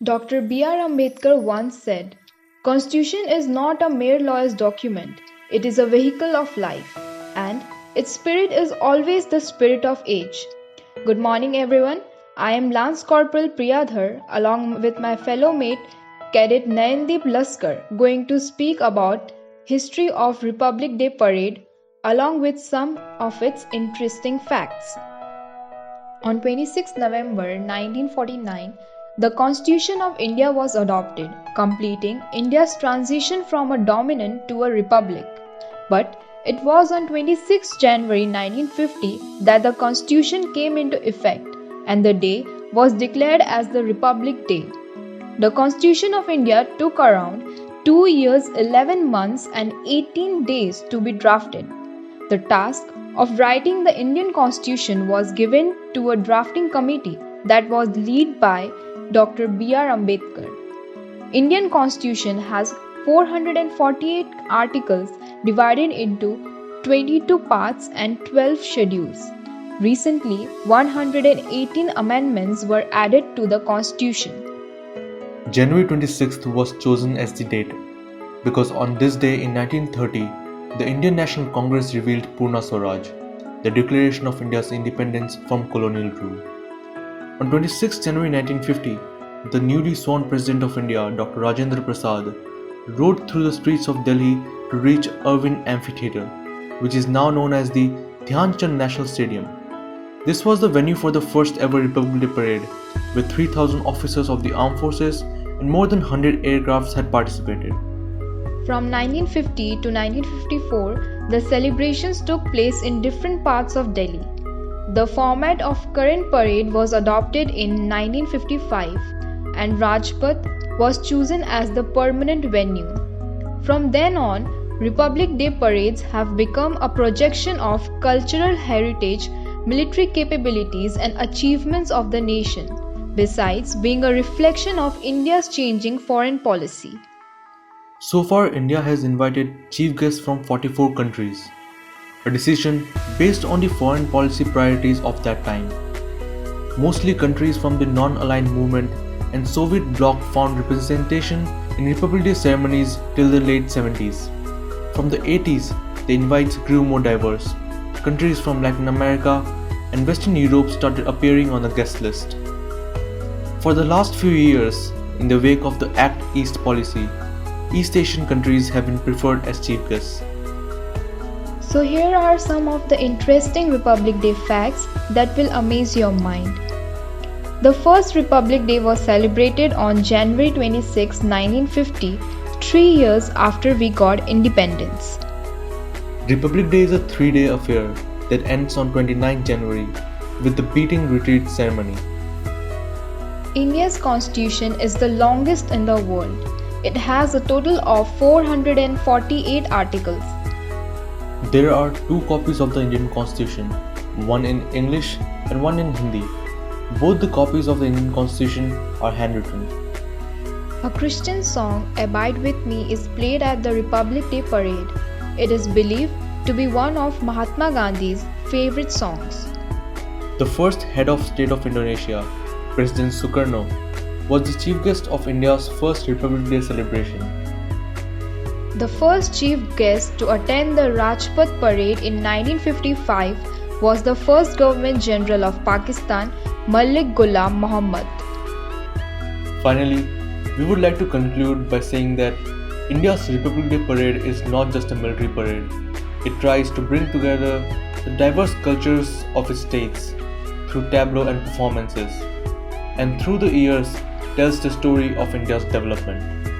Dr. B.R. Ambedkar once said, Constitution is not a mere lawless document, it is a vehicle of life, and its spirit is always the spirit of age. Good morning everyone, I am Lance Corporal Priyadhar along with my fellow mate Cadet Nayandeep Laskar going to speak about history of Republic Day Parade along with some of its interesting facts. On 26 November 1949, the Constitution of India was adopted, completing India's transition from a dominant to a republic. But it was on 26 January 1950 that the Constitution came into effect and the day was declared as the Republic Day. The Constitution of India took around 2 years, 11 months and 18 days to be drafted. The task of writing the Indian Constitution was given to a drafting committee that was led by Dr. B.R. Ambedkar. Indian Constitution has 448 articles divided into 22 parts and 12 schedules. Recently, 118 amendments were added to the Constitution. January 26th was chosen as the date because on this day in 1930, the Indian National Congress revealed Purna Swaraj, the declaration of India's independence from colonial rule. On 26 January 1950, the newly sworn President of India, Dr. Rajendra Prasad, rode through the streets of Delhi to reach Irving Amphitheatre, which is now known as the Dhyan Chand National Stadium. This was the venue for the first ever Republic Day Parade, with 3,000 officers of the armed forces and more than 100 aircrafts had participated. From 1950 to 1954, the celebrations took place in different parts of Delhi. The format of current parade was adopted in 1955 and Rajpath was chosen as the permanent venue. From then on, Republic Day parades have become a projection of cultural heritage, military capabilities and achievements of the nation, besides being a reflection of India's changing foreign policy. So far, India has invited chief guests from 44 countries, a decision based on the foreign policy priorities of that time. Mostly countries from the non-aligned movement and Soviet bloc found representation in Republic Day ceremonies till the late 70s. From the 80s, the invites grew more diverse. Countries from Latin America and Western Europe started appearing on the guest list. For the last few years, in the wake of the Act East policy, East Asian countries have been preferred as chief guests. So here are some of the interesting Republic Day facts that will amaze your mind. The first Republic Day was celebrated on January 26, 1950, 3 years after we got independence. Republic Day is a 3-day affair that ends on 29 January with the beating retreat ceremony. India's constitution is the longest in the world. It has a total of 448 articles. There are 2 copies of the Indian Constitution, one in English and one in Hindi. Both the copies of the Indian Constitution are handwritten. A Christian song, Abide With Me, is played at the Republic Day Parade. It is believed to be one of Mahatma Gandhi's favorite songs. The first head of state of Indonesia, President Sukarno, was the chief guest of India's first Republic Day celebration. The first chief guest to attend the Rajpath Parade in 1955 was the first Governor General of Pakistan, Malik Ghulam Muhammad. Finally, we would like to conclude by saying that India's Republic Day Parade is not just a military parade. It tries to bring together the diverse cultures of its states through tableau and performances, and through the years tells the story of India's development.